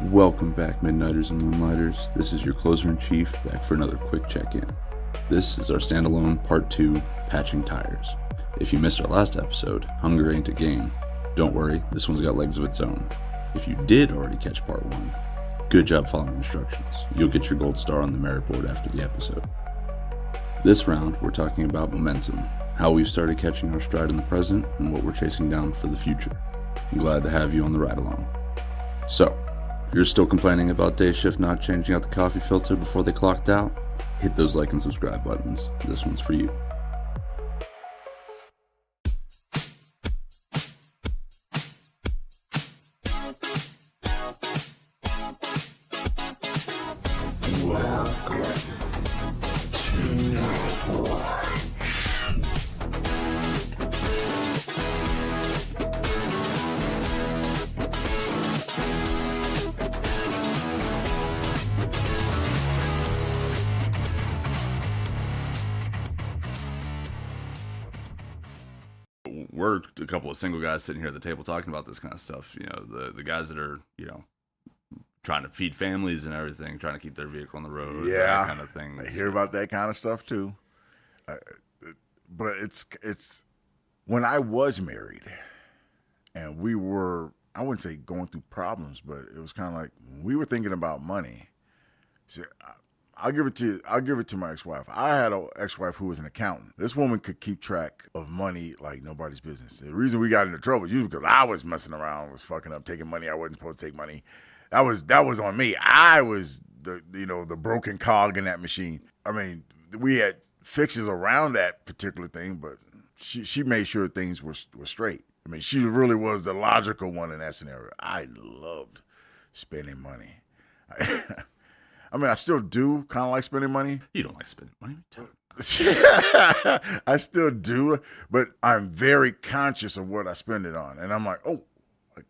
Welcome back, Midnighters and Moonlighters. This is your closer-in-chief back for another quick check-in. This is our standalone Part 2, Patching Tires. If you missed our last episode, Hunger Ain't a Game, don't worry, this one's got legs of its own. If you did already catch Part 1, good job following instructions. You'll get your gold star on the merit board after the episode. This round, we're talking about momentum, how we've started catching our stride in the present, and what we're chasing down for the future. I'm glad to have you on the ride along. So, if you're still complaining about day shift not changing out the coffee filter before they clocked out, hit those like and subscribe buttons. This one's for you. We're a couple of single guys sitting here at the table talking about this kind of stuff. You know, the guys that are, trying to feed families and everything, trying to keep their vehicle on the road, that kind of thing. I hear about that kind of stuff too. But it's when I was married and we were, I wouldn't say going through problems, but it was kind of like we were thinking about money. So I'll give it to my ex-wife. I had an ex-wife who was an accountant. This woman could keep track of money like nobody's business. The reason we got into trouble was because I was messing around, was fucking up, taking money I wasn't supposed to take money. That was on me. I was the broken cog in that machine. I mean, we had fixes around that particular thing, but she made sure things were straight. I mean, she really was the logical one in that scenario. I loved spending money. I mean, I still do kind of like spending money. You don't like spending money? I still do, but I'm very conscious of what I spend it on. And I'm like,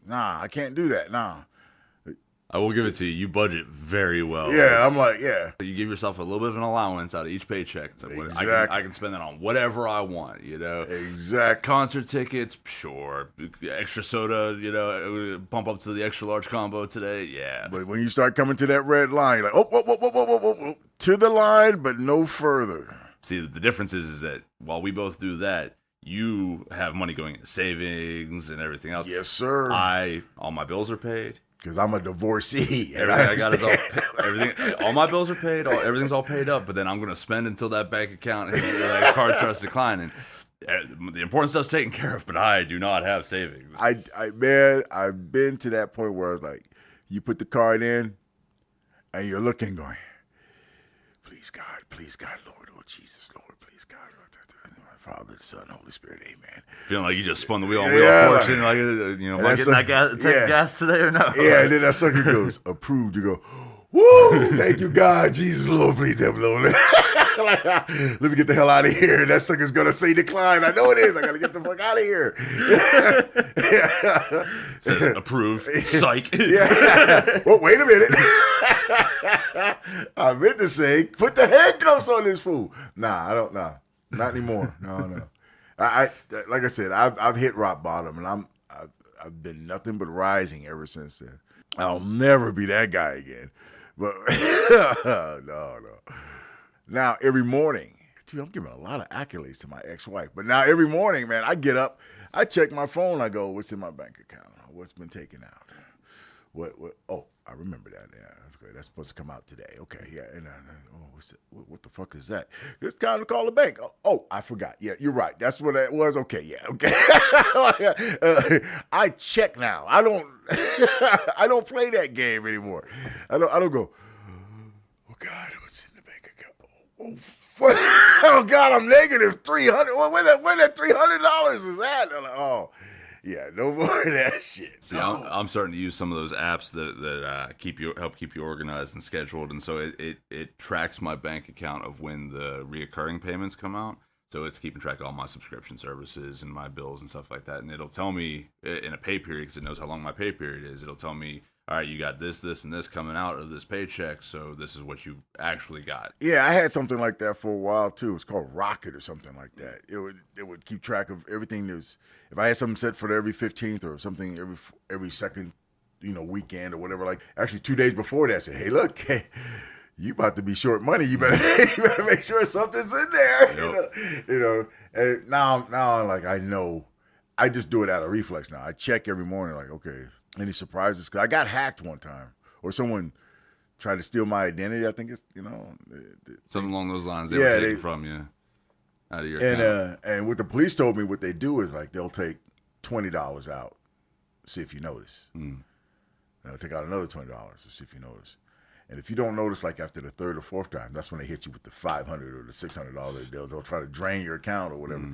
nah, I can't do that. Nah. I will give it to you. You budget very well. Yeah, I'm like, yeah. You give yourself a little bit of an allowance out of each paycheck. It's like, Exactly. I can spend that on whatever I want, Exactly. Concert tickets, sure. Extra soda, bump up to the extra large combo today, yeah. But when you start coming to that red line, you're like, whoa, to the line, but no further. See, the difference is that while we both do that, you have money going into savings and everything else. Yes, sir. All my bills are paid. Because I'm a divorcee. Everything I got is all my bills are paid. Everything's all paid up. But then I'm going to spend until that bank account and that card starts declining. The important stuff's taken care of, but I do not have savings. I've been to that point where it's like, you put the card in, and you're looking, going, please God, Lord, oh Jesus, Lord, please God, Father, Son, Holy Spirit, amen. Feeling like you just spun the wheel on Wheel of Fortune, like, am I getting that gas today or no? Yeah, and then that sucker goes, approved. You go, woo, thank you, God, Jesus, Lord, please help me, Lord. Let me get the hell out of here. That sucker's going to say decline. I know it is. I got to get the fuck out of here. It says approved. Psych. Yeah. Well, wait a minute. I meant to say, put the handcuffs on this fool. Nah, I don't know. Not anymore. No. I like I said, I've hit rock bottom, and I've been nothing but rising ever since then. I'll never be that guy again. But no. Now every morning, dude, I'm giving a lot of accolades to my ex-wife. But now every morning, man, I get up, I check my phone, I go, what's in my bank account? What's been taken out? What? Oh, I remember that. Yeah, that's good. That's supposed to come out today. Okay, yeah. And what the fuck is that? It's time to call the bank. Oh, I forgot. Yeah, you're right. That's what it was. Okay, yeah, okay. I check now. I don't. I don't play that game anymore. I don't go. Oh God, what's in the bank account? Oh God, I'm negative $300. Where that $300 is at? I'm like, oh. Yeah, no more of that shit. See, I'm starting to use some of those apps that help keep you organized and scheduled, and so it tracks my bank account of when the reoccurring payments come out. So it's keeping track of all my subscription services and my bills and stuff like that, and it'll tell me in a pay period because it knows how long my pay period is. It'll tell me, all right, you got this, and this coming out of this paycheck, so this is what you actually got. Yeah, I had something like that for a while too. It's called Rocket or something like that. It would keep track of everything. If I had something set for every 15th or something every second, weekend or whatever. Like actually 2 days before that, I said, hey, look, hey, you about to be short money. You better make sure something's in there. Yep. And now like I know, I just do it out of reflex now. I check every morning, like, okay, any surprises? Because I got hacked one time, or someone tried to steal my identity. I think it's something along those lines. They were taking from you out of your account. And what the police told me, what they do is like they'll take $20 out, see if you notice. They'll take out another $20 to see if you notice. And if you don't notice, like after the third or fourth time, that's when they hit you with the $500 or the $600. They'll try to drain your account or whatever.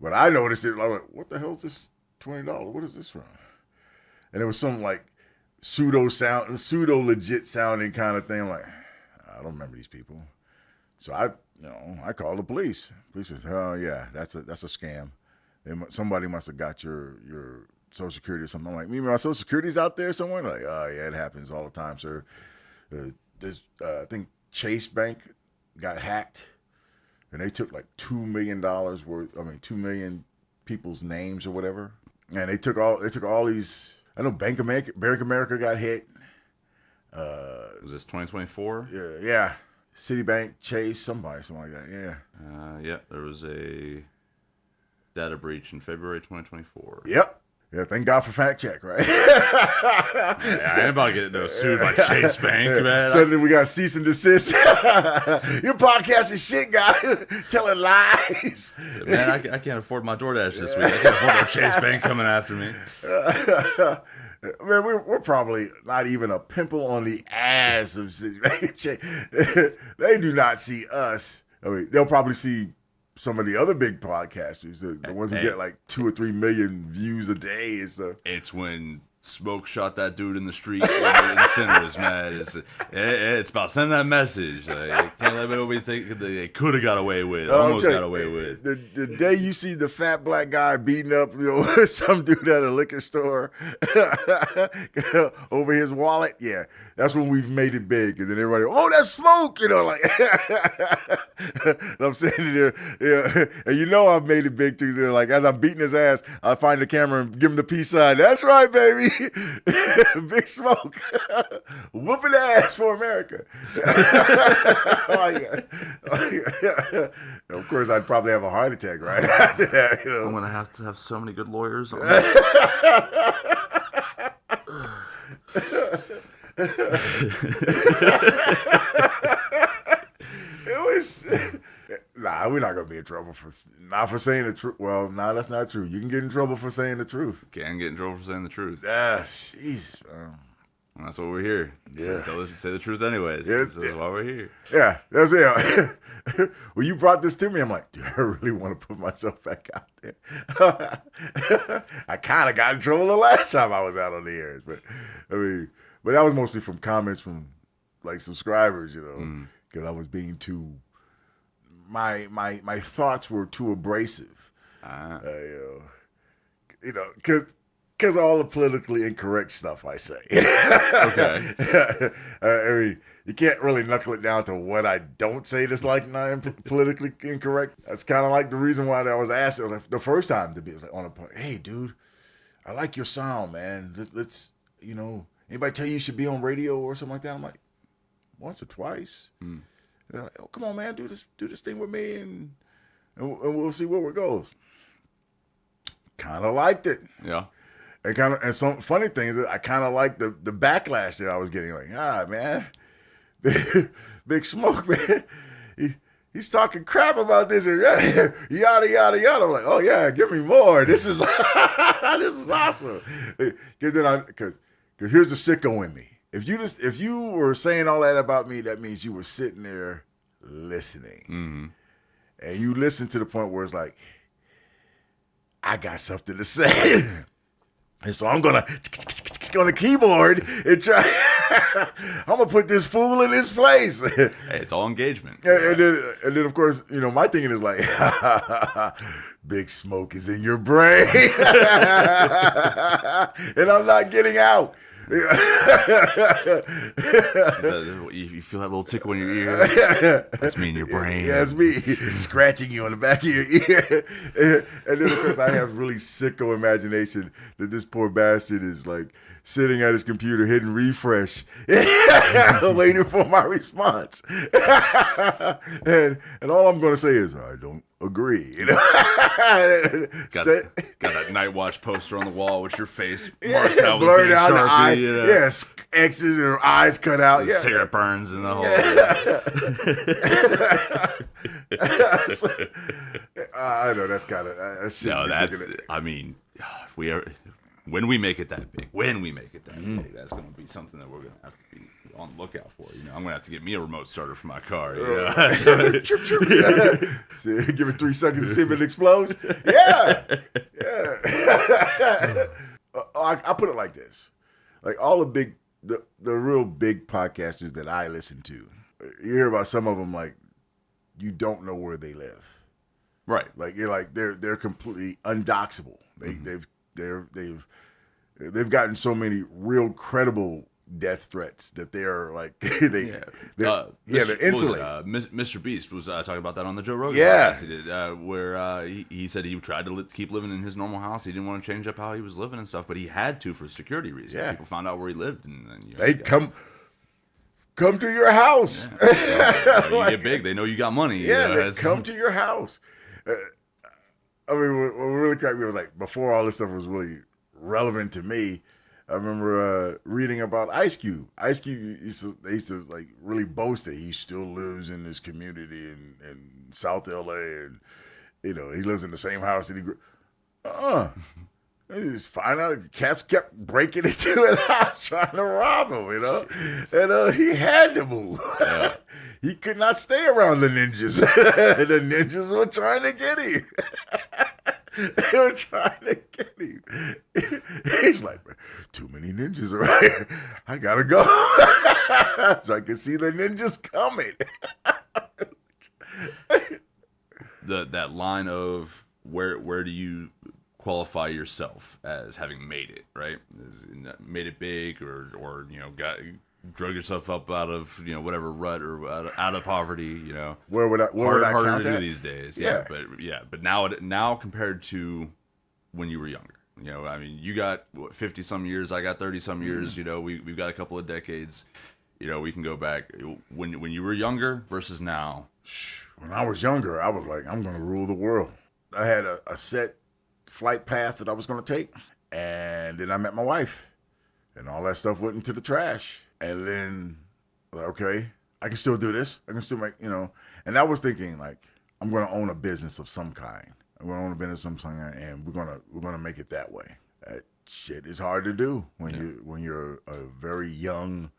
But I noticed it. I was like, what the hell is this $20? What is this from? And it was some like pseudo legit sounding kind of thing. I'm like, I don't remember these people. So I called the police. Police says, oh yeah, that's a scam. Somebody must have got your Social Security or something. I'm like, my Social Security's out there somewhere? Like, oh yeah, it happens all the time, sir. I think Chase Bank got hacked, and they took like $2 million worth. 2 million people's names or whatever, and they took all these. I know Bank America got hit. Was this 2024? Yeah. Citibank, Chase, something like that. Yeah. There was a data breach in February 2024. Yep. Yeah, thank God for fact check, right? I ain't about to get sued by Chase Bank, man. Suddenly we got cease and desist. Your podcast is shit, guys. Telling lies. Man, I can't afford my DoorDash this week. I can't afford no Chase Bank coming after me. Man, we're probably not even a pimple on the ass of Citibank. They do not see us. I mean, they'll probably see some of the other big podcasters, the ones who get like 2 or 3 million views a day and stuff. It's when Smoke shot that dude in the street in Sinners, man. It's about sending that message. Like, can't let nobody think that they could have got away with, almost got away with. The day you see the fat black guy beating up some dude at a liquor store over his wallet, yeah, that's when we've made it big. And then everybody, oh, that's Smoke, like. And I'm sitting there, and I've made it big too. Like as I'm beating his ass, I find the camera and give him the peace sign. That's right, baby. Big Smoke. Whooping ass for America. Of course, I'd probably have a heart attack right after that. I'm going to have so many good lawyers on that. It was... Nah, we're not gonna be in trouble for saying the truth. Well, nah, that's not true. You can get in trouble for saying the truth. Can get in trouble for saying the truth. Ah, jeez. That's what we're here. Yeah, say the truth anyways. Yeah, that's why we're here. Yeah, that's it. When you brought this to me, I'm like, do I really want to put myself back out there? I kind of got in trouble the last time I was out on the air, but that was mostly from comments from like subscribers, because I was being too. My thoughts were too abrasive, because all the politically incorrect stuff I say. Okay. You can't really knuckle it down to what I don't say that's like not politically incorrect. That's kind of like the reason why I was asked the first time to be on a point. Hey, dude, I like your sound, man. Let's anybody tell you should be on radio or something like that? I'm like, once or twice. They're like, oh, come on, man, do this thing with me, and we'll see where it goes. Kind of liked it. Yeah. And some funny things, I kind of liked the backlash that I was getting. Like, man, Big Smoke, man, he's talking crap about this, and yada, yada, yada. I'm like, oh, yeah, give me more. This is awesome. Because here's the sicko in me. If you were saying all that about me, that means you were sitting there listening, and you listened to the point where it's like, I got something to say, and so I'm gonna on the keyboard and try. I'm gonna put this fool in his place. Hey, it's all engagement. And then of course, my thinking is like, Big Smoke is in your brain, and I'm not getting out. You feel that little tickle in your ear? That's me in your brain. Yeah, that's me scratching you on the back of your ear. And then, of course, I have really sicko imagination that this poor bastard is like sitting at his computer hitting refresh, waiting for my response. and all I'm going to say is, I don't agree. You know? got that Nightwatch poster on the wall with your face marked out with blurred big out Sharpie. the eye. You know? Yes, X's and eyes cut out. The cigarette burns in the hole. So, I know that's kind of no. That's I mean, we are when we make it that big. That's going to be something that we're going to have to be on the lookout for. You know, I'm going to have to get me a remote starter for my car. You know? Chirp, chirp. So, give it 3 seconds to see if it explodes. Yeah. I put it like this: like all the real big podcasters that I listen to, you hear about some of them like you don't know where they live, right? Like you're like they're completely undoxable. They've gotten so many real credible death threats that they're like they're insulated. Mr. Beast was talking about that on the Joe Rogan podcast he did, where he said he tried to keep living in his normal house. He didn't want to change up how he was living and stuff, but he had to for security reasons. Yeah. People found out where he lived, and they'd come to your house. Yeah. You get big, they know you got money. Yeah, they come to your house. I mean, what really cracked me was like before all this stuff was really relevant to me. I remember reading about Ice Cube. Ice Cube they used to like really boast that he still lives in this community in South LA, and he lives in the same house that he grew. You just find out cats kept breaking into his house trying to rob him, and he had to move. Yeah. He could not stay around the ninjas. The ninjas were trying to get him. They were trying to get him. He's like, too many ninjas around here. I gotta go. So I can see the ninjas coming. That line of where do you qualify yourself as having made it, right? Made it big, or drug yourself up out of whatever rut or out of poverty. Where would I harder count to do that? these days. Yeah. But now compared to when you were younger, I mean, you got 50 some years, I got 30 some years. We've got a couple of decades. We can go back when you were younger versus now. When I was younger, I was like, I'm going to rule the world. I had a set flight path that I was going to take, and then I met my wife, and all that stuff went into the trash. And then, okay, I can still do this. I can still make, And I was thinking, like, I'm going to own a business of some kind. I'm going to own a business of some kind, and we're gonna make it that way. That shit is hard to do when you're a very young,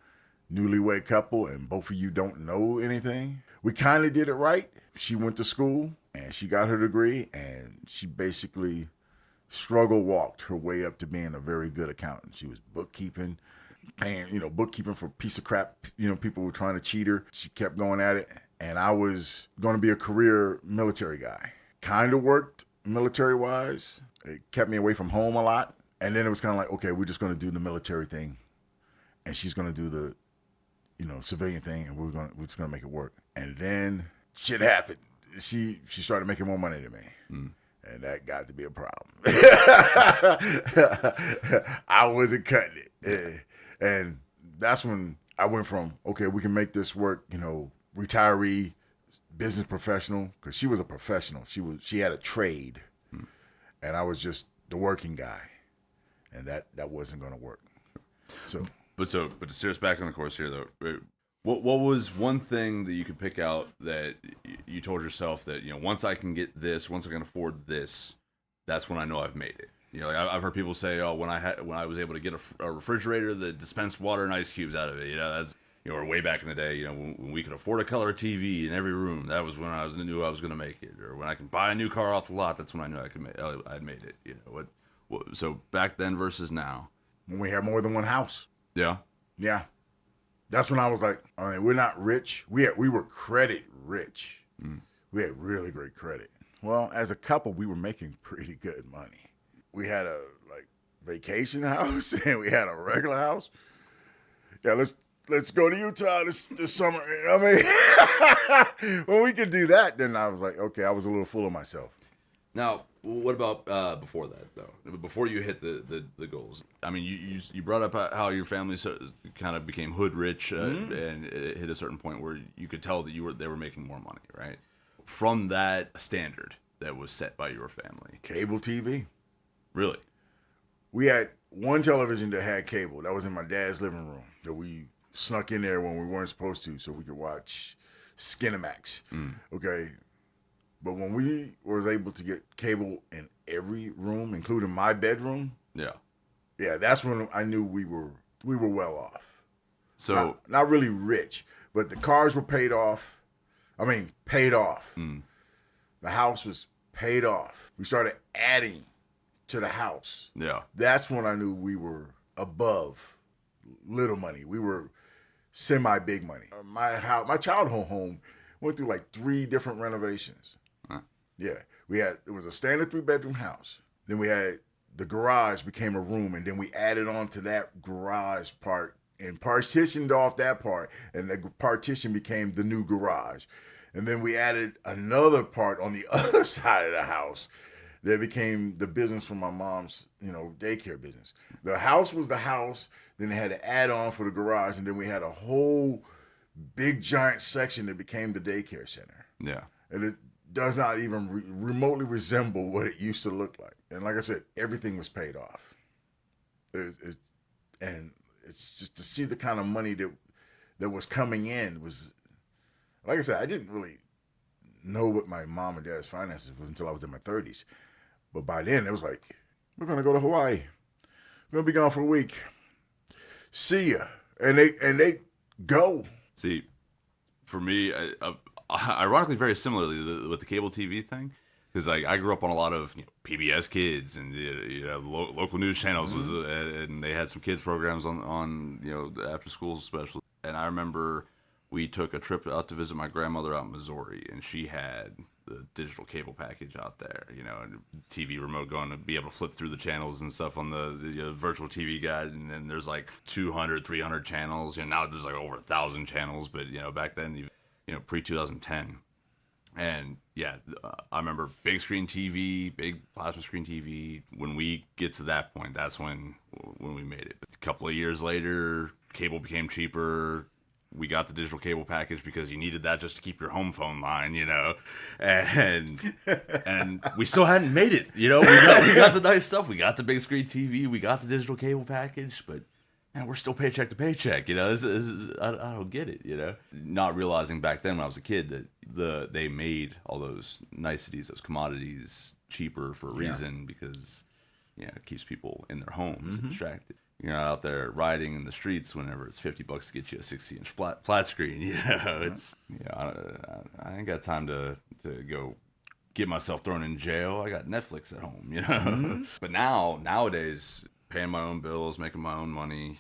newlywed couple, and both of you don't know anything. We kind of did it right. She went to school, and she got her degree, and she basically struggle walked her way up to being a very good accountant. She was bookkeeping, paying, bookkeeping for a piece of crap. People were trying to cheat her. She kept going at it. And I was going to be a career military guy. Kind of worked military-wise. It kept me away from home a lot. And then it was kind of like, okay, we're just going to do the military thing. And she's going to do the, civilian thing. And we're just going to make it work. And then shit happened. She started making more money than me. And that got to be a problem. I wasn't cutting it. And that's when I went from, okay, we can make this work, retiree, business professional, because she was a professional. She had a trade. And I was just the working guy. And that wasn't going to work. But to steer us back on the course here, though, what was one thing that you could pick out that you told yourself that, once I can get this, once I can afford this, that's when I know I've made it? I've heard people say, oh, when I was able to get a refrigerator that dispensed water and ice cubes out of it, that's, or way back in the day, when we could afford a color TV in every room, that was when I knew I was going to make it. Or when I can buy a new car off the lot, that's when I knew I'd made it. So back then versus now, when we had more than one house. Yeah. That's when I was like, I mean, we're not rich. We were credit rich. We had really great credit. Well, as a couple, we were making pretty good money. We had a vacation house and we had a regular house. Yeah, let's go to Utah this summer. I mean, when we could do that, then I was like, okay, I was a little full of myself. Now, what about before that though? Before you hit the goals, I mean, you brought up how your family kind of became hood rich, and it hit a certain point where you could tell that they were making more money, right? From that standard that was set by your family. Cable TV. Really? We had one television that had cable. That was in my dad's living room that we snuck in there when we weren't supposed to, so we could watch Skinemax. Okay. But when we was able to get cable in every room, including my bedroom, Yeah. that's when I knew we were well off. So Not really rich, but the cars were paid off. I mean, paid off. The house was paid off. We started adding to the house. yeah. That's when I knew we were above little money. We were semi-big money. My childhood home went through like 3 different renovations. Yeah, it was a standard 3-bedroom house. Then we had the garage became a room, and then we added on to that garage part and partitioned off that part, and the partition became the new garage. And then we added another part on the other side of the house that became the business from my mom's, daycare business. The house was the house, then they had to add on for the garage, and then we had a whole big giant section that became the daycare center. Yeah. And it does not even remotely resemble what it used to look like. And like I said, everything was paid off. And it's just to see the kind of money that was coming in was, like I said, I didn't really know what my mom and dad's finances was until I was in my 30s. But by then, it was like, we're going to go to Hawaii. We're going to be gone for a week. See ya. And they go. See, for me, ironically, very similarly with the cable TV thing, because I grew up on a lot of PBS Kids and local news channels and they had some kids programs on after school especially. And I remember we took a trip out to visit my grandmother out in Missouri, and she had the digital cable package out there, and TV remote going to be able to flip through the channels and stuff on the virtual TV guide. And then there's like 200, 300 channels. Now there's like over 1,000 channels, but back then, pre-2010. And I remember big screen TV, big plasma screen TV. When we get to that point, that's when we made it. But a couple of years later, cable became cheaper. We got the digital cable package because you needed that just to keep your home phone line, and we still hadn't made it. We got the nice stuff. We got the big screen TV. We got the digital cable package, but man, we're still paycheck to paycheck. I don't get it. Not realizing back then when I was a kid that they made all those niceties, those commodities cheaper for a reason because it keeps people in their homes and distracted. You're not out there riding in the streets whenever it's $50 to get you a 60-inch flat screen. It's I ain't got time to go get myself thrown in jail. I got Netflix at home, But nowadays, paying my own bills, making my own money.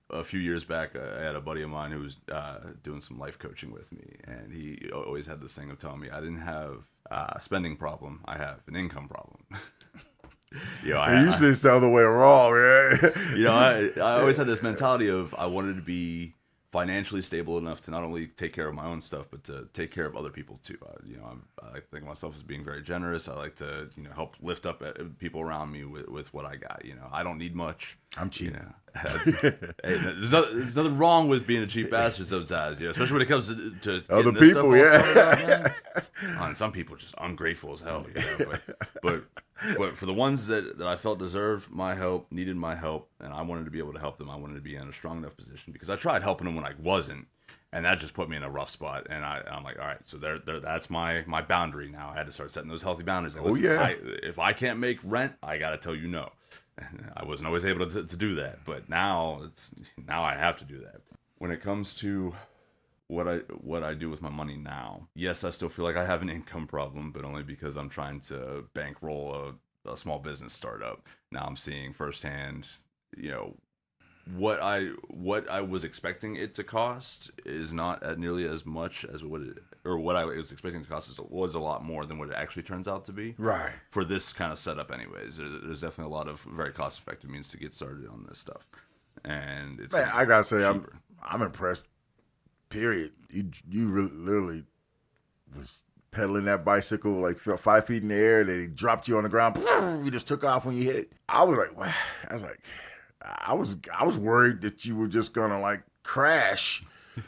A few years back, I had a buddy of mine who was doing some life coaching with me, and he always had this thing of telling me I didn't have a spending problem. I have an income problem. Usually it's the other way wrong, right? I always had this mentality of I wanted to be financially stable enough to not only take care of my own stuff, but to take care of other people too. I like to think of myself as being very generous. I like to, help lift up people around me with what I got. I don't need much. I'm cheap. Hey, there's nothing wrong with being a cheap bastard sometimes, especially when it comes to other people, and some people are just ungrateful as hell, but for the ones that I felt deserved my help, needed my help, and I wanted to be able to help them, I wanted to be in a strong enough position because I tried helping them when I wasn't, and that just put me in a rough spot. And I'm like, all right, so that's my boundary now. I had to start setting those healthy boundaries. Like, listen, if I can't make rent, I got to tell you no. I wasn't always able to do that, but now I have to do that. When it comes to what I do with my money now, yes, I still feel like I have an income problem, but only because I'm trying to bankroll a small business startup. Now I'm seeing firsthand, what I was expecting it to cost is not at nearly as much as what I was expecting to cost was a lot more than what it actually turns out to be. Right. For this kind of setup anyways. There's definitely a lot of very cost effective means to get started on this stuff. And it's I gotta say, I'm impressed. Period. You really, literally was pedaling that bicycle like 5 feet in the air. Then he dropped you on the ground. You just took off when you hit it. I was like, wow. I was worried that you were just gonna like crash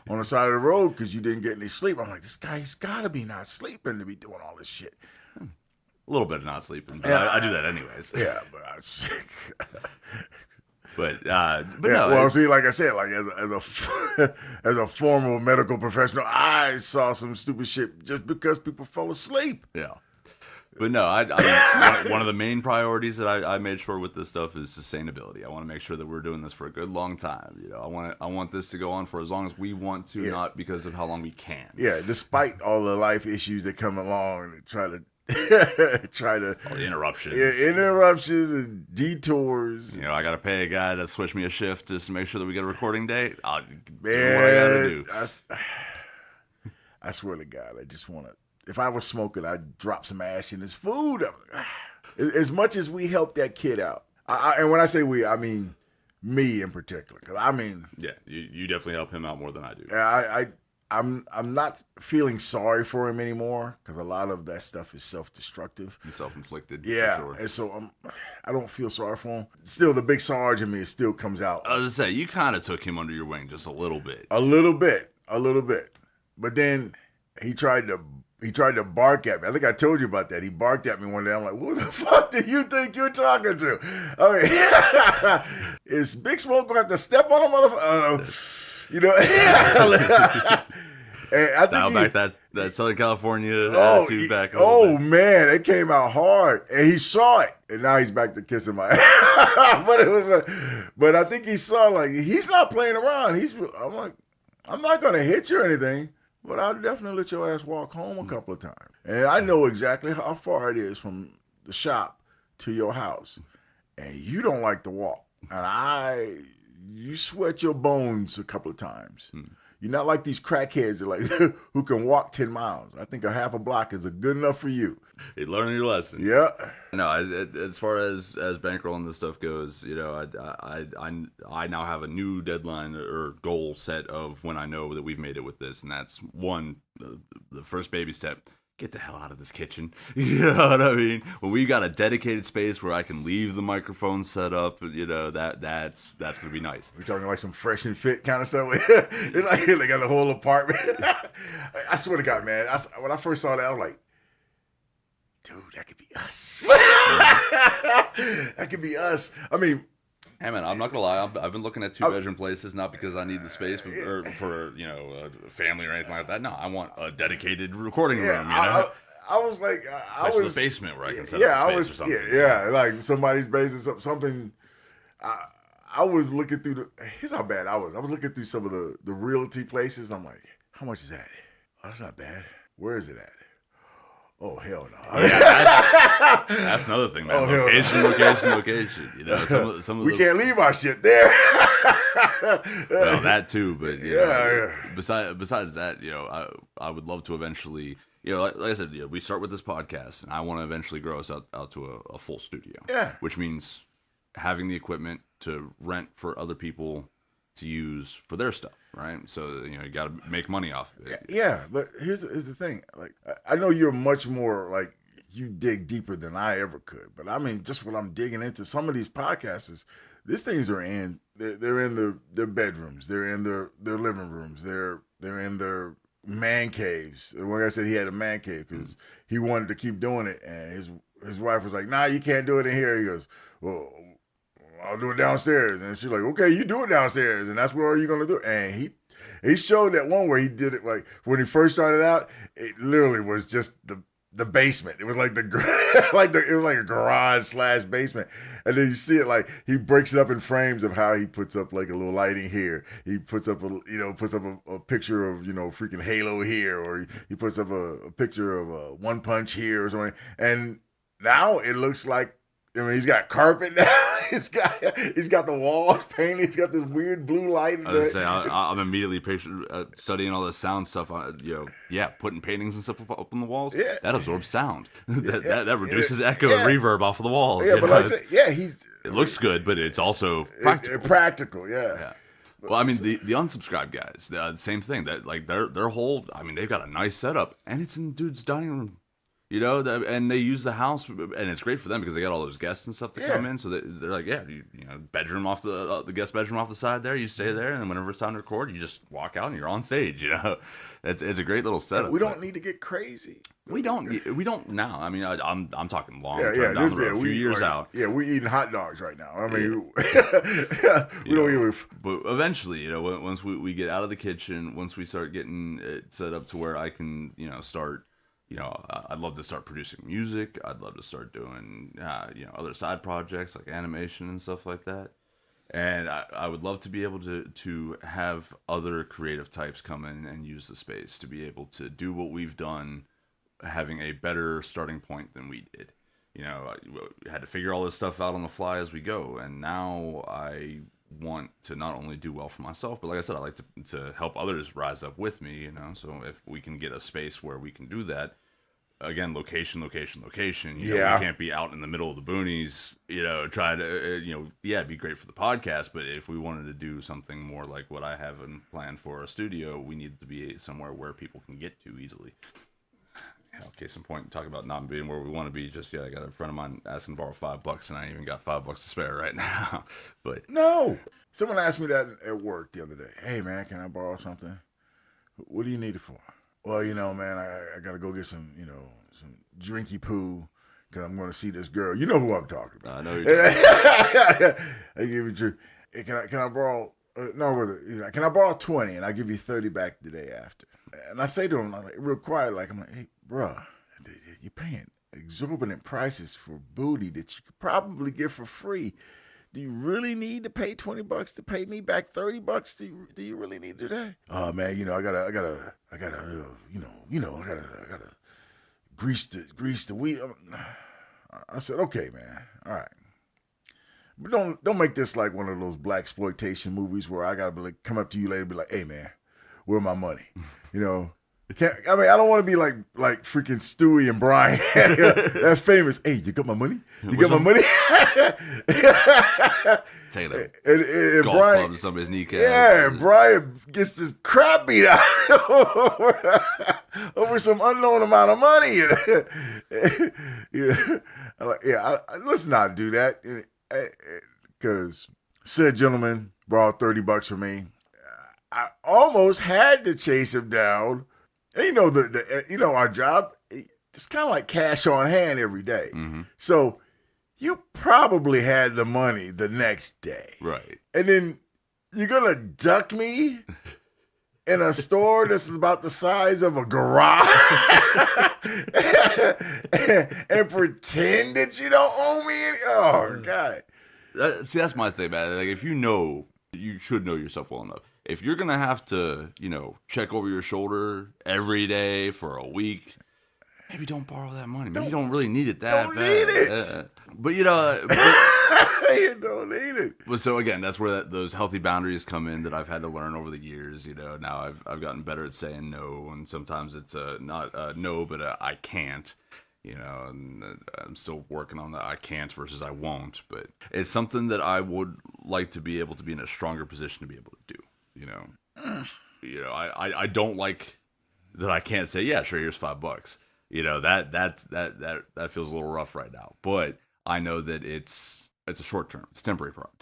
on the side of the road because you didn't get any sleep. I'm like, this guy's got to be not sleeping to be doing all this shit. A little bit of not sleeping, but I do that anyways. Yeah, but I was sick. But yeah, no. Well, see, like I said, like as a former medical professional, I saw some stupid shit just because people fell asleep. Yeah. But no, I mean, one of the main priorities that I made sure with this stuff is sustainability. I want to make sure that we're doing this for a good long time. You know, I want this to go on for as long as we want to, not because of how long we can. Yeah, despite all the life issues that come along and try to all the interruptions. Yeah, interruptions and detours. You know, I got to pay a guy to switch me a shift just to make sure that we get a recording date. I'll do what Man, I got to do. I swear to God, I just want to. If I was smoking, I'd drop some ash in his food. As much as we helped that kid out, and when I say we, I mean me in particular. Because I mean, yeah, you definitely help him out more than I do. I'm not feeling sorry for him anymore because a lot of that stuff is self-destructive and self-inflicted. Yeah, for sure. and so I don't feel sorry for him. Still, the big Sarge in me still comes out. I was gonna say, you kind of took him under your wing just a little bit. A little bit. But then he tried to bark at me. I think I told you about that. He barked at me one day. I'm like, who the fuck do you think you're talking to? I mean, is Big Smoke going to have to step on a motherfucker? You know, and I think back that Southern California attitude back. Oh man, it came out hard, and he saw it, and now he's back to kissing my ass. but I think he saw like he's not playing around. I'm like, I'm not gonna hit you or anything, but I'll definitely let your ass walk home a couple of times, and I know exactly how far it is from the shop to your house, and you don't like to walk, and you sweat your bones a couple of times. You're not like these crackheads that like who can walk 10 miles. I think a half a block is good enough for you. You learning your lesson. Yeah. No, as far as bankrolling this stuff goes, you know, I now have a new deadline or goal set of when I know that we've made it with this, and that's one, the first baby step. Get the hell out of this kitchen. You know what I mean? When we got a dedicated space where I can leave the microphone set up, you know, that's gonna be nice. We're talking like some fresh and fit kind of stuff. It's like they got the whole apartment. I swear to God, man. When I first saw that, I was like, dude, that could be us. That could be us. I mean, hey man, I'm not gonna lie. I've been looking at 2-bedroom places, not because I need the space, but for you know a family or anything like that. No, I want a dedicated recording room. You know, I was like, I was the basement where I can set up space or something. Yeah, like somebody's basement, something. I was looking through here's how bad I was. I was looking through some of the realty places. I'm like, how much is that? Oh, that's not bad. Where is it at? Oh, hell no. Yeah, that's another thing, man. Location. You know, some of we can't leave our shit there. Well, that too, but you know, besides that, you know, I would love to eventually, you know, like I said, you know, we start with this podcast, and I want to eventually grow us out to a full studio. Yeah. Which means having the equipment to rent for other people to use for their stuff, right? So, you know, you got to make money off of it. Yeah, but here's the thing. Like, I know you're much more, like, you dig deeper than I ever could. But, I mean, just what I'm digging into, some of these podcasts, these things are they're in their bedrooms. They're in their living rooms. They're in their man caves. Like I said, he had a man cave because he wanted to keep doing it. And his wife was like, nah, you can't do it in here. He goes, well, I'll do it downstairs. And she's like, okay, you do it downstairs. And that's where you're going to do it. And he showed that one where he did it, like, when he first started out, it literally was just the basement. It was like it was like a garage / basement. And then you see it, like, he breaks it up in frames of how he puts up, like, a little lighting here. He puts up a picture of, you know, freaking Halo here. Or he puts up a picture of One Punch here or something. And now it looks like, I mean, he's got carpet now. He's got the walls painted. He's got this weird blue light. I was say, I'm immediately studying all the sound stuff. Putting paintings and stuff up on the walls. Yeah. That absorbs sound. that reduces echo and reverb off of the walls. Yeah, but like I said, it looks good, but it's also practical. Practical, yeah. Well, I mean, the unsubscribed guys, the same thing. That like their whole, I mean, they've got a nice setup, and it's in dude's dining room. And they use the house, and it's great for them because they got all those guests and stuff that come in. So they're like, bedroom off the guest bedroom off the side there. You stay there, and whenever it's time to record, you just walk out and you're on stage. It's a great little setup. We don't need to get crazy. We don't now. I mean, I'm talking long term down the road, a few years out. Yeah, we're eating hot dogs right now. I mean, we don't even. But eventually, once we get out of the kitchen, once we start getting it set up to where I can, start. I'd love to start producing music. I'd love to start doing, other side projects like animation and stuff like that. And I would love to be able to have other creative types come in and use the space to be able to do what we've done, having a better starting point than we did. We had to figure all this stuff out on the fly as we go. And now I want to not only do well for myself, but like I said, I like to help others rise up with me, So if we can get a space where we can do that, again, location. We can't be out in the middle of the boonies, try to, it'd be great for the podcast, but if we wanted to do something more like what I have in plan for a studio, we need to be somewhere where people can get to easily. Case in point, talk about not being where we want to be just yet. I got a friend of mine asking to borrow $5, and I ain't even got $5 to spare right now. But no, someone asked me that at work the other day. Hey man, can I borrow something? What do you need it for? Well, man, I got to go get some, some drinky poo because I'm going to see this girl. You know who I'm talking about. I know you're talking about. I give it to you. Can I borrow? Can I borrow 20 and I give you 30 back the day after? And I say to him, like, real quiet, I'm like, hey, bro, you're paying exorbitant prices for booty that you could probably get for free. Do you really need to pay $20 to pay me back $30? Do you really need to do that? Oh man, I gotta grease the wheel. I said, okay, man, all right, but don't make this like one of those blaxploitation movies where I gotta come up to you later and be like, hey man, where my money? I don't want to be like freaking Stewie and Brian. That's famous. Hey, you got my money? You got my money? Take it and golf Brian, club to somebody's kneecap. Yeah, Brian gets this crap beat out over some unknown amount of money. Let's not do that. Because said gentleman borrowed $30 from me. I almost had to chase him down. And our job, it's kind of like cash on hand every day. Mm-hmm. So you probably had the money the next day. Right. And then you're going to duck me in a store that's about the size of a garage and pretend that you don't owe me any. Oh, God. That's my thing, man. Like, if you should know yourself well enough. If you're going to have to, check over your shoulder every day for a week, maybe don't borrow that money. Maybe you don't really need it that bad. Don't need it. But, you don't need it. But so, again, that's where those healthy boundaries come in that I've had to learn over the years. Now I've gotten better at saying no, and sometimes it's not a no, but I can't. And I'm still working on that I can't versus I won't. But it's something that I would like to be able to be in a stronger position to be able to do. I don't like that I can't say, yeah, sure, here's $5. That feels a little rough right now. But I know that it's a short term, it's a temporary problem.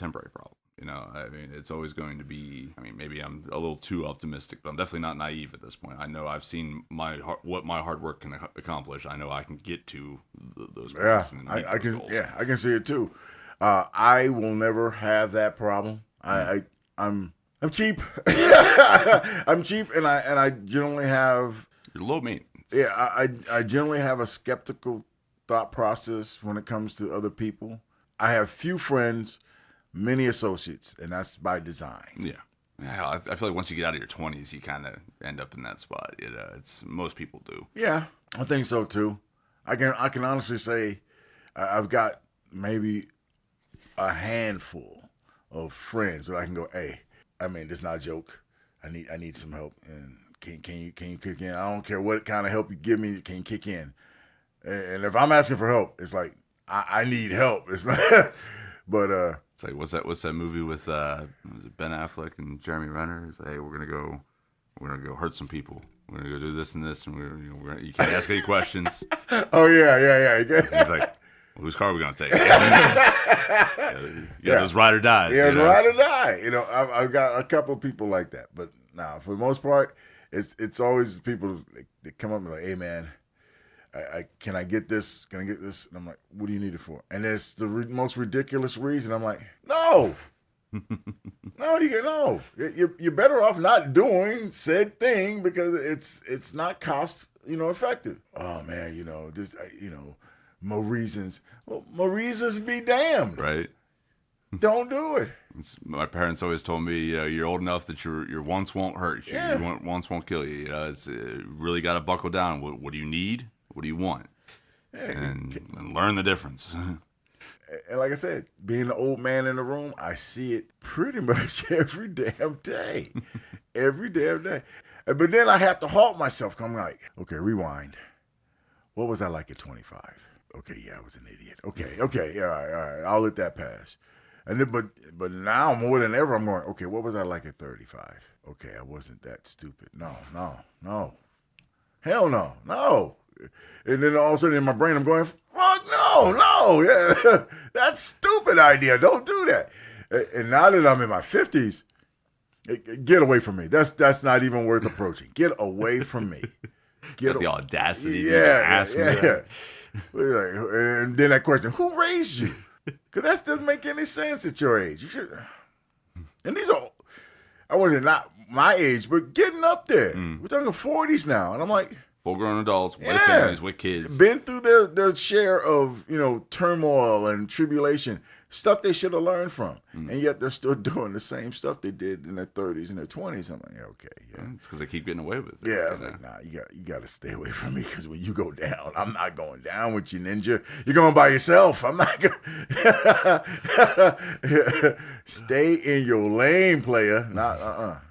It's always going to be. Maybe I'm a little too optimistic, but I'm definitely not naive at this point. I know I've seen what my hard work can accomplish. I know I can get to those points. I can see it too. I will never have that problem. I'm cheap. I'm cheap, and I generally have. You're low maintenance. Yeah, I generally have a skeptical thought process when it comes to other people. I have few friends, many associates, and that's by design. Yeah, I feel like once you get out of your 20s, you kind of end up in that spot. It's most people do. Yeah, I think so too. I can honestly say I've got maybe a handful of friends that I can go, hey. This is not a joke. I need some help, and can you kick in? I don't care what kind of help you give me. Can you kick in? And if I'm asking for help, it's like I need help. It's not, but It's like what's that movie with was it Ben Affleck and Jeremy Renner? It's like, hey, we're gonna go hurt some people. We're gonna go do this and this, and you can't ask any questions. Oh yeah. He's like, well, whose car are we gonna take? Yeah, those ride or dies. Yeah, ride or die. I've got a couple of people like that, but for the most part, it's always people that come up and like, hey man, can I get this? Can I get this? And I'm like, what do you need it for? And it's the most ridiculous reason. I'm like, no. No, you're better off not doing said thing because it's not cost effective. Oh man, this more reasons. Well, more reasons be damned. Right. Don't do it. My parents always told me, you're old enough that your wants won't hurt you. Yeah. Your wants won't kill you. It's really got to buckle down. What do you need? What do you want? Yeah, and learn the difference. And like I said, being the old man in the room, I see it pretty much every damn day. Every damn day. But then I have to halt myself. I'm like, okay, rewind. What was I like at 25? Okay, yeah, I was an idiot. Okay, yeah, all right. I'll let that pass. And then, but now more than ever, I'm going, okay, what was I like at 35? Okay, I wasn't that stupid. No. Hell no. And then all of a sudden in my brain, I'm going, fuck no, yeah, that's stupid idea. Don't do that. And now that I'm in my 50s, get away from me. That's not even worth approaching. Get away from me. Get the audacity to ask me that. And then that question, who raised you? Because that doesn't make any sense at your age. You should. And these are, I wasn't not my age, but getting up there. We're talking 40s now. And I'm like, full-grown adults with families, with kids. Been through their share of, turmoil and tribulation, stuff they should have learned from. And yet they're still doing the same stuff they did in their 30s and their 20s. I'm like, okay, yeah. It's because they keep getting away with it. Yeah, I was like, nah, you got to stay away from me because when you go down, I'm not going down with you, ninja. You're going by yourself. I'm not going to stay in your lane, player. Not,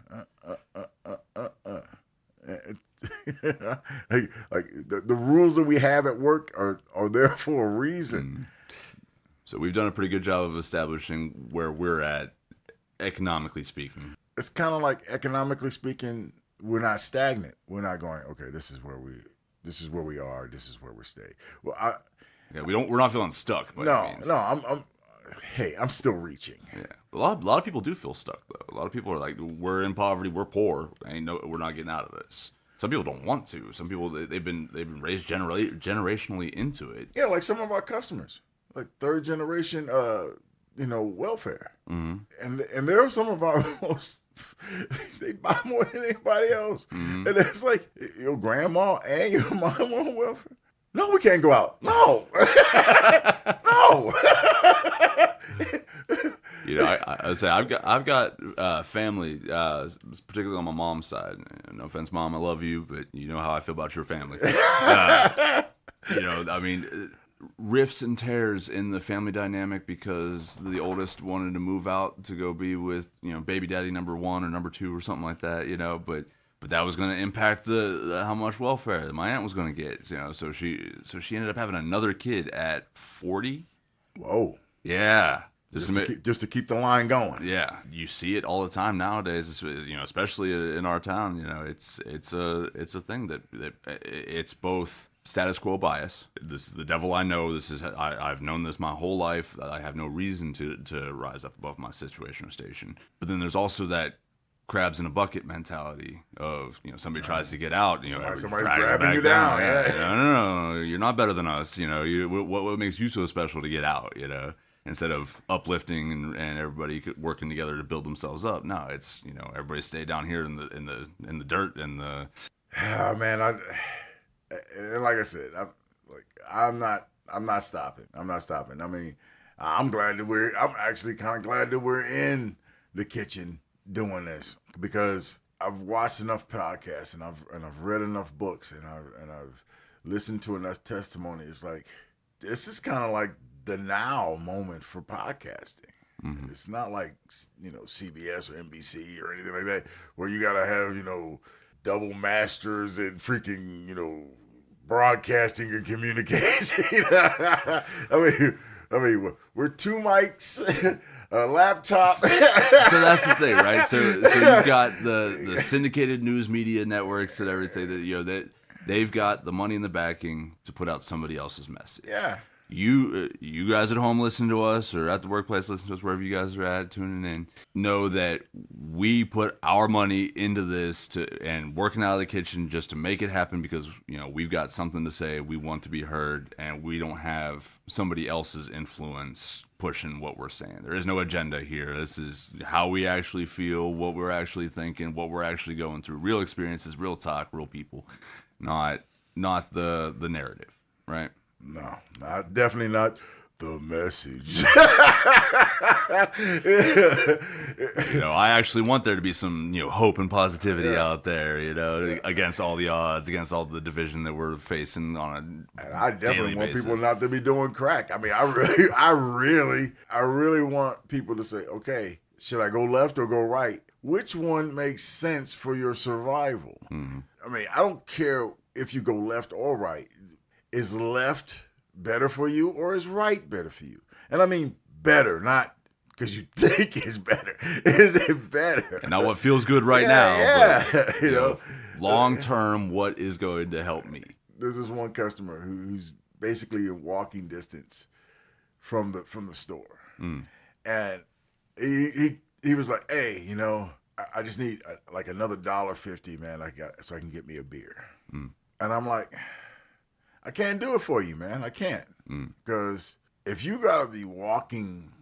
like the rules that we have at work are there for a reason. So we've done a pretty good job of establishing where we're at, economically speaking. It's kind of like economically speaking, we're not stagnant. We're not going, okay, this is where we are. This is where we stay. Well, we're not feeling stuck. I'm still reaching. Yeah, a lot of people do feel stuck though. A lot of people are like, we're in poverty, we're poor, we're not getting out of this. Some people don't want to. Some people they've been raised generationally into it. Yeah, like some of our customers, like third generation, welfare, and they're some of our most. They buy more than anybody else, and it's like your grandma and your mom on welfare. No, we can't go out. No, no. I say I've got family, particularly on my mom's side. No offense, Mom, I love you, but you know how I feel about your family. Rifts and tears in the family dynamic because the oldest wanted to move out to go be with baby daddy number 1 or number 2 or something like that. But that was going to impact the how much welfare that my aunt was going to get. So she ended up having another kid at 40. Whoa. Yeah. Just to keep the line going. Yeah, you see it all the time nowadays. Especially in our town. It's a thing that it's both status quo bias. This is the devil I know. I've known this my whole life. I have no reason to rise up above my situation or station. But then there's also that crabs in a bucket mentality of somebody tries to get out. Somebody's grabbing you down. Yeah. No, you're not better than us. What makes you so special to get out? Instead of uplifting and everybody working together to build themselves up. No, it's everybody stay down here in the dirt and the. Oh, man, and like I said, I'm not stopping. I'm not stopping. I mean, I'm actually kind of glad that we're in the kitchen doing this because I've watched enough podcasts and I've read enough books and I've listened to enough testimony. It's like this is kind of like the now moment for podcasting. Mm-hmm. It's not like CBS or NBC or anything like that where you gotta have double masters and freaking broadcasting and communication. I mean we're 2 mics, a laptop. So that's the thing, right? So you've got the syndicated news media networks and everything that they've got the money and the backing to put out somebody else's message. Yeah. You guys at home listening to us, or at the workplace listening to us, wherever you guys are at, tuning in, know that we put our money into this and working out of the kitchen just to make it happen because we've got something to say, we want to be heard, and we don't have somebody else's influence pushing what we're saying. There is no agenda here. This is how we actually feel, what we're actually thinking, what we're actually going through. Real experiences, real talk, real people, not the narrative, right? No, definitely not the message. I actually want there to be some, hope and positivity out there, against all the odds, against all the division that we're facing on a and I definitely want basis. people not to be doing crack. I mean, I really want people to say, okay, should I go left or go right? Which one makes sense for your survival? Mm-hmm. I mean, I don't care if you go left or right. Is left better for you or is right better for you? And I mean better, not because you think it's better. Is it better? And not what feels good now. Yeah, but, long term, what is going to help me? There's this one customer who's basically in walking distance from the store, and he was like, "Hey, I just need like another $1.50, man. So I can get me a beer." And I'm like, I can't do it for you, man. I can't. Because if you got to be walking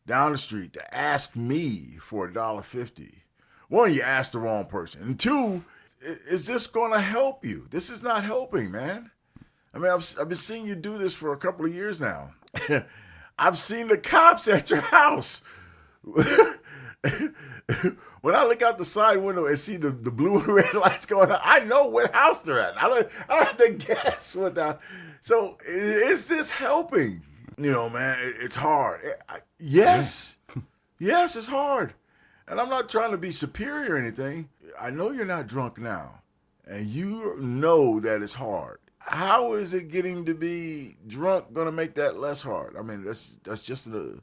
down the street to ask me for $1.50, one, you asked the wrong person. And two, is this going to help you? This is not helping, man. I mean, I've been seeing you do this for a couple of years now. I've seen the cops at your house. When I look out the side window and see the blue and red lights going on, I know what house they're at. I don't have to guess what that. So is this helping? Man, it's hard. Yes, it's hard. And I'm not trying to be superior or anything. I know you're not drunk now, and you know that it's hard. How is it getting to be drunk going to make that less hard? I mean, that's just an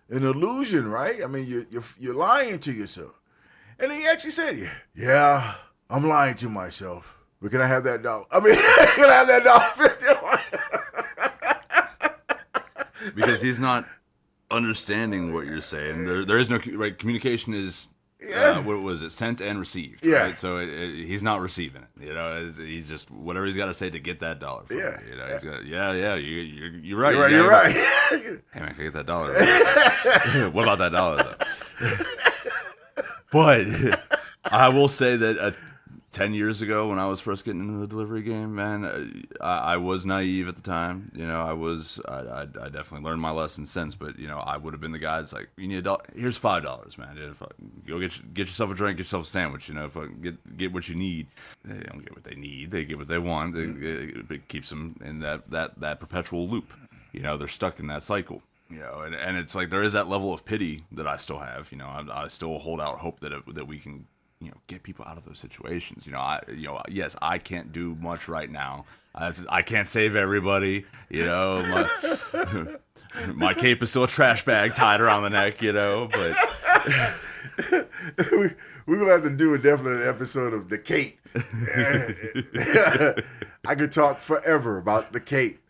illusion, right? I mean, you're lying to yourself. And he actually said, "Yeah, I'm lying to myself. But can I have that $1? I mean, can I have that $1.50?" Because he's not understanding what you're saying. There is no right. Communication is what was it? Sent and received. Yeah. Right? So he's not receiving it. He's just whatever he's got to say to get that $1. From Yeah. you. He's got, You're right. You're right. Hey man, can I get that $1? What about that $1 though? But I will say that 10 years ago when I was first getting into the delivery game, man, I was naive at the time. I definitely learned my lesson since, but, I would have been the guy that's like, you need $1. Here's $5, man. Go get yourself a drink, get yourself a sandwich, get what you need. They don't get what they need. They get what they want. It keeps them in that perpetual loop. They're stuck in that cycle. And it's like there is that level of pity that I still have. I still hold out hope that we can, get people out of those situations. Yes, I can't do much right now. I can't save everybody. My cape is still a trash bag tied around the neck. But we're gonna have to do a definite episode of the cape. I could talk forever about the cape.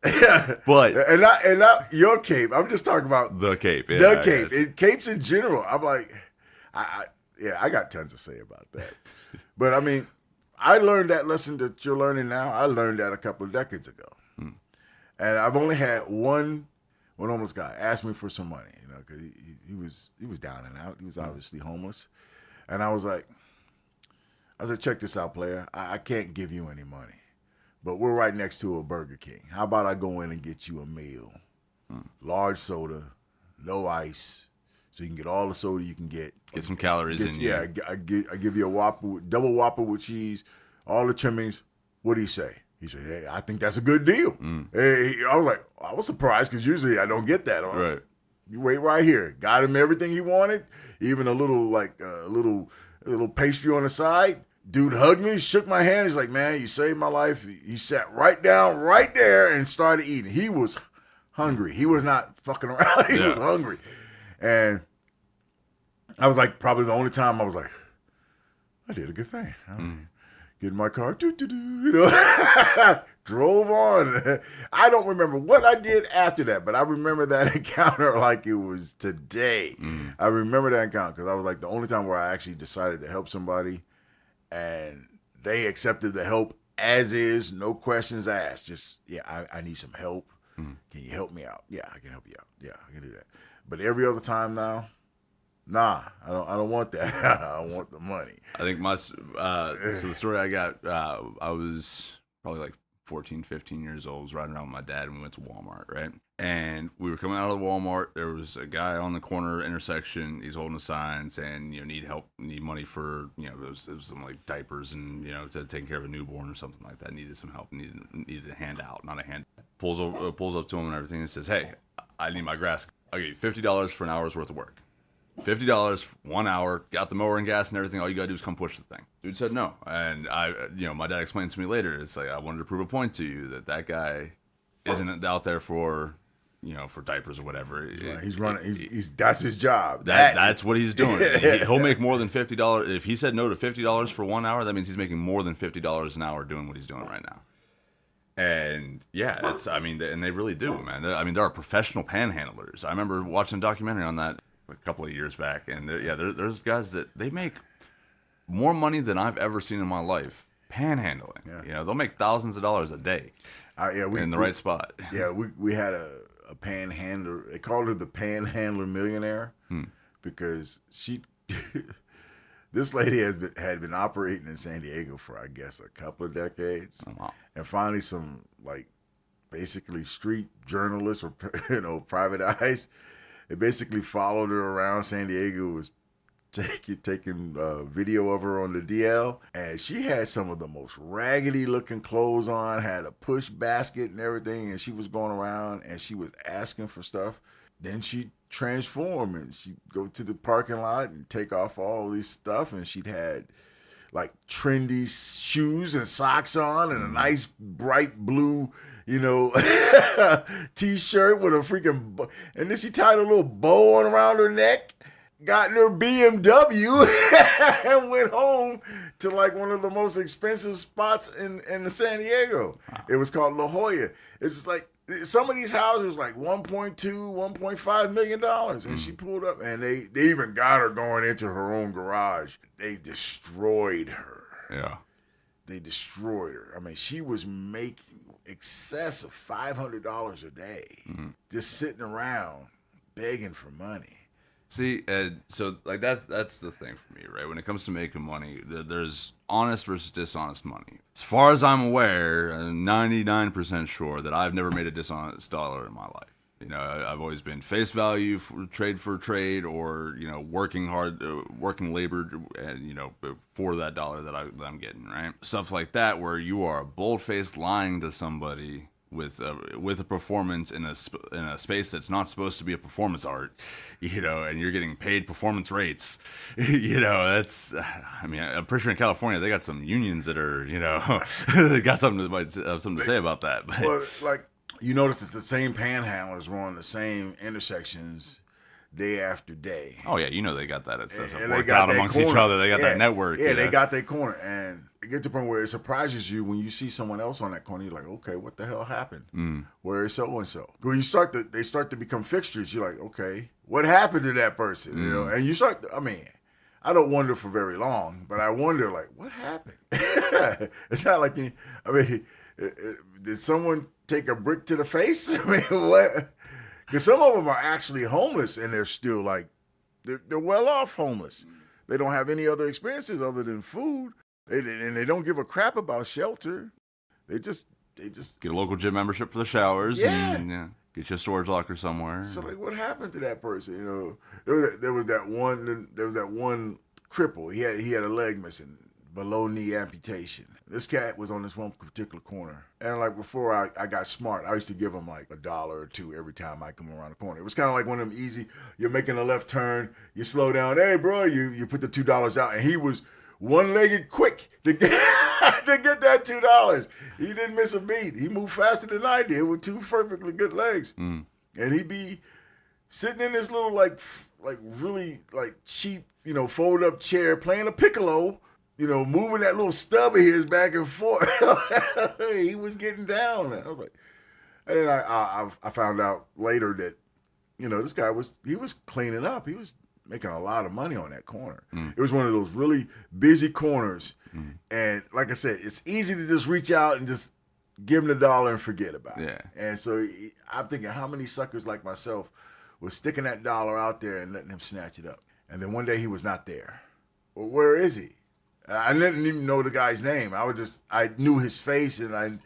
But and not your cape. I'm just talking about the cape. The cape. Capes in general. I'm like, I got tons to say about that. But I mean, I learned that lesson that you're learning now. I learned that a couple of decades ago, and I've only had one homeless guy ask me for some money. Because he was down and out. He was obviously homeless, and I said, check this out, player. I can't give you any money. But we're right next to a Burger King. How about I go in and get you a meal? Large soda, no ice, so you can get all the soda you can get. Get some calories in you. Yeah, I give you a Whopper, double Whopper with cheese, all the trimmings. What do you say? He said, "Hey, I think that's a good deal." Hey, I was like, I was surprised because usually I don't get that. Right. You wait right here. Got him everything he wanted, even a little little pastry on the side. Dude hugged me, shook my hand. He's like, "Man, you saved my life." He sat right down right there and started eating. He was hungry. He was not fucking around. He was hungry. And I was like, probably the only time I was like, I did a good thing. Get in my car, drove on. I don't remember what I did after that, but I remember that encounter like it was today. I remember that encounter because I was like the only time where I actually decided to help somebody, and they accepted the help as is, no questions asked. Just, I need some help. Can you help me out? Yeah, I can help you out. Yeah, I can do that. But every other time now, nah, I don't want that. I want the money. I think so the story I got, I was probably like 14, 15 years old. I was riding around with my dad, and we went to Walmart, right? And we were coming out of the Walmart. There was a guy on the corner intersection. He's holding a sign saying, need help, need money for, it was some like diapers and, to take care of a newborn or something like that. Needed some help, needed a handout, not a hand. Pulls up to him and everything and says, hey, I need my grass. I'll give you $50 for an hour's worth of work. $50 for 1 hour, got the mower and gas and everything. All you gotta do is come push the thing. Dude said no. And my dad explained to me later, it's like, I wanted to prove a point to you that guy isn't out there for, for diapers or whatever. He's running. That's his job. That's what he's doing. He'll make more than $50. If he said no to $50 for 1 hour, that means he's making more than $50 an hour doing what he's doing right now. And and they really do, man. There are professional panhandlers. I remember watching a documentary on that a couple of years back, and there's guys that they make more money than I've ever seen in my life panhandling. Yeah. They'll make thousands of dollars a day in the right spot. Yeah, we had a panhandler. They called her the panhandler millionaire because she this lady had been operating in San Diego for, I guess, a couple of decades. Oh, wow. And finally some basically street journalists or private eyes, they basically followed her around San Diego, was taking video of her on the DL, and she had some of the most raggedy looking clothes on, had a push basket and everything, and she was going around and she was asking for stuff. Then she transformed and she'd go to the parking lot and take off all this stuff, and she'd had like trendy shoes and socks on and a nice bright blue t-shirt with a freaking and then she tied a little bow on around her neck, got in her BMW and went home to like one of the most expensive spots in San Diego. Wow. It was called La Jolla. It's just like some of these houses like $1.2, $1.5 million. And she pulled up and they even got her going into her own garage. They destroyed her. Yeah. They destroyed her. I mean, she was making excess of $500 a day just sitting around begging for money. See, Ed, so like that's the thing for me, right? When it comes to making money, there's honest versus dishonest money. As far as I'm aware, I'm 99% sure that I've never made a dishonest dollar in my life. I've always been face value for trade, or working hard, working labor, and for that dollar that I'm getting, right? Stuff like that, where you are bold-faced lying to somebody with a performance in a space that's not supposed to be a performance art, and you're getting paid performance rates, that's, I'm pretty sure in California they got some unions that are, they got something to say about that. But well, like you notice it's the same panhandlers were on the same intersections day after day. Oh yeah, they got that. It's worked out amongst each other. They got that network. Yeah, they got their corner, and it gets to the point where it surprises you when you see someone else on that corner. You're like, okay, what the hell happened? Where is so and so? When they start to become fixtures. You're like, okay, what happened to that person? And you start. I don't wonder for very long, but I wonder like, what happened? It's not like did someone take a brick to the face? What? Because some of them are actually homeless, and they're still like, they're well off homeless. They don't have any other experiences other than food, and they don't give a crap about shelter. They just get a local gym membership for the showers, and get your storage locker somewhere. So like, what happened to that person? There was that one cripple. He had a leg missing, below knee amputation. This cat was on this one particular corner. And like before I got smart, I used to give him like $1 or $2 every time I come around the corner. It was kind of like one of them easy, you're making a left turn, you slow down, hey bro, you put the $2 out. And he was one-legged quick to get that $2. He didn't miss a beat. He moved faster than I did with two perfectly good legs. And he'd be sitting in this little like really like cheap, fold up chair, playing a piccolo, moving that little stub of his back and forth. He was getting down. I was like, and then I found out later that, this guy was cleaning up. He was making a lot of money on that corner. It was one of those really busy corners. And like I said, it's easy to just reach out and just give him the dollar and forget about it. And so I'm thinking how many suckers like myself was sticking that dollar out there and letting him snatch it up. And then one day he was not there. Well, where is he? I didn't even know the guy's name. I knew his face, and I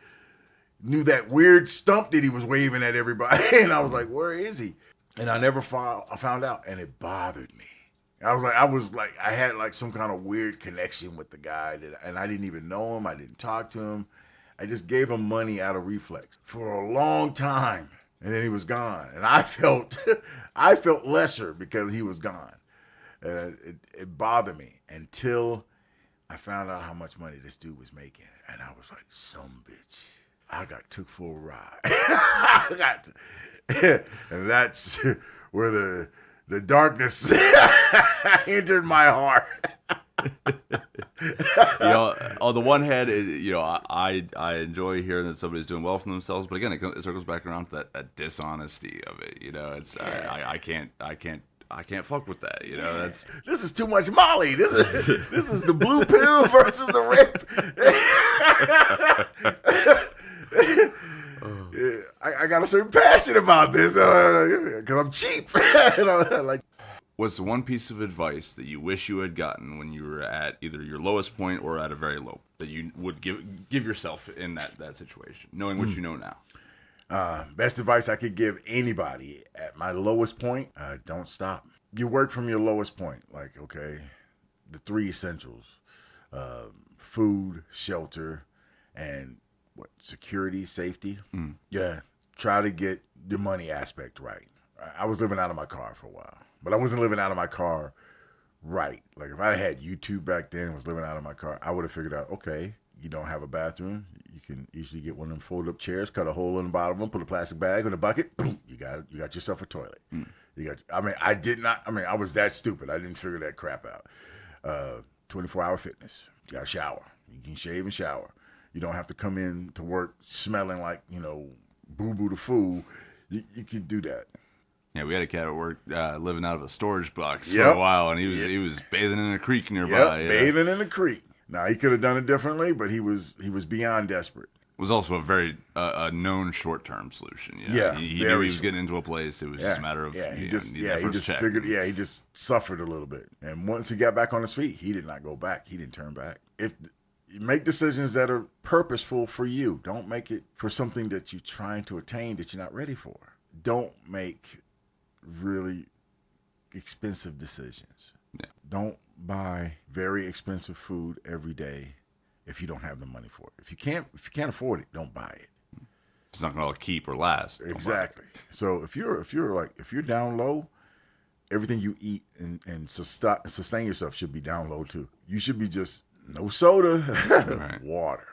knew that weird stump that he was waving at everybody. And I was like, where is he? And I never found out, and it bothered me. I had like some kind of weird connection with the guy and I didn't even know him. I didn't talk to him. I just gave him money out of reflex for a long time, and then he was gone. And I felt lesser because he was gone. It bothered me until I found out how much money this dude was making, and I was like, "Some bitch, I got took for a ride." And that's where the darkness entered my heart. On the one hand, I enjoy hearing that somebody's doing well for themselves, but again, it circles back around to that dishonesty of it. It's I can't fuck with that. This is too much Molly. This is the blue pill versus the red. I got a certain passion about this because I'm cheap. What's the one piece of advice that you wish you had gotten when you were at either your lowest point or at a very low that you would give yourself in that situation, knowing what you know now? Best advice I could give anybody at my lowest point: don't stop. You work from your lowest point. Like, okay, the 3 essentials: food, shelter, and security, safety. Yeah, try to get the money aspect right. I was living out of my car for a while, but I wasn't living out of my car right. Like, if I had YouTube back then and was living out of my car, I would have figured out, okay, you don't have a bathroom, you can easily get one of them fold up chairs, cut a hole in the bottom of them, put a plastic bag in a bucket, boom, you got yourself a toilet. I was that stupid. I didn't figure that crap out. 24-hour fitness. You got a shower. You can shave and shower. You don't have to come in to work smelling like, boo-boo the fool. You can do that. Yeah, we had a cat at work living out of a storage box for a while, and he was bathing in a creek nearby. Yep, bathing in a creek. Now, he could have done it differently, but he was beyond desperate. It was also a very known short-term solution. Yeah, he knew he was getting into a place. It was just a matter of he just suffered a little bit, and once he got back on his feet, he did not go back. He didn't turn back. If you make decisions that are purposeful for you, don't make it for something that you're trying to attain that you're not ready for. Don't make really expensive decisions. Yeah. Don't buy very expensive food every day if you don't have the money for it. If you can't afford it, don't buy it. It's not going to keep or last. Exactly. So if you're down low, everything you eat and sustain yourself should be down low too. You should be just no soda, Right. Water.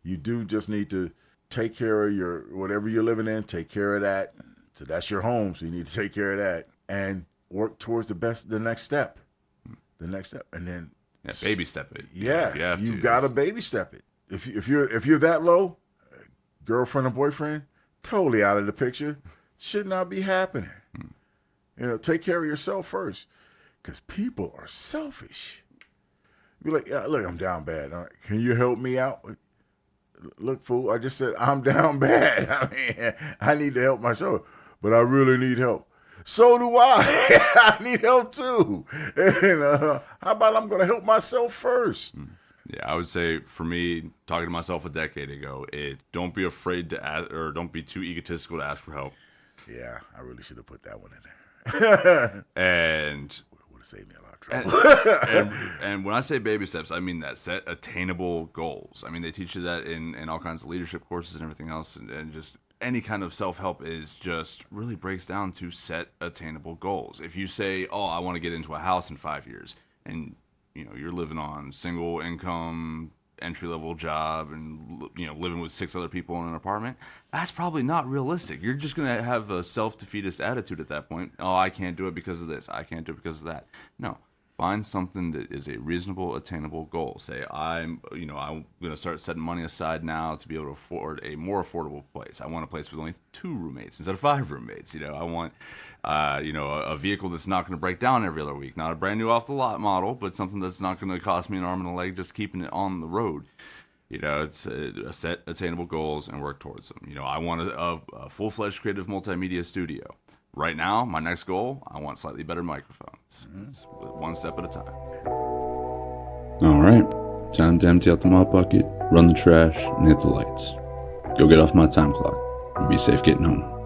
You do just need to take care of your whatever you're living in. Take care of that. So that's your home. So you need to take care of that and work towards the next step, and then baby step it. Yeah, you gotta baby step it. If you're that low, girlfriend or boyfriend, totally out of the picture. Should not be happening. Take care of yourself first, because people are selfish. Be like, yeah, look, I'm down bad. Can you help me out? Look, fool, I just said I'm down bad. I need to help myself, but I really need help. So do I. I need help too. And how about I'm going to help myself first? Yeah, I would say for me, talking to myself a decade ago, don't be afraid to ask, or don't be too egotistical to ask for help. Yeah, I really should have put that one in there. And would have saved me a lot of trouble. And when I say baby steps, I mean that set attainable goals. I mean, they teach you that in all kinds of leadership courses and everything else, and just any kind of self-help is just really breaks down to set attainable goals. If you say, oh, I want to get into a house in 5 years, and you're living on single income, entry-level job and, living with 6 other people in an apartment, that's probably not realistic. You're just going to have a self-defeatist attitude at that point. Oh, I can't do it because of this. I can't do it because of that. No. Find something that is a reasonable, attainable goal. Say, I'm going to start setting money aside now to be able to afford a more affordable place. I want a place with only 2 roommates instead of 5 roommates. I want, a vehicle that's not going to break down every other week. Not a brand new off the lot model, but something that's not going to cost me an arm and a leg just keeping it on the road. It's set attainable goals and work towards them. I want a full-fledged creative multimedia studio. Right now, my next goal, I want slightly better microphones. It's one step at a time. All right. Time to empty out the mop bucket, run the trash, and hit the lights. Go get off my time clock, and be safe getting home.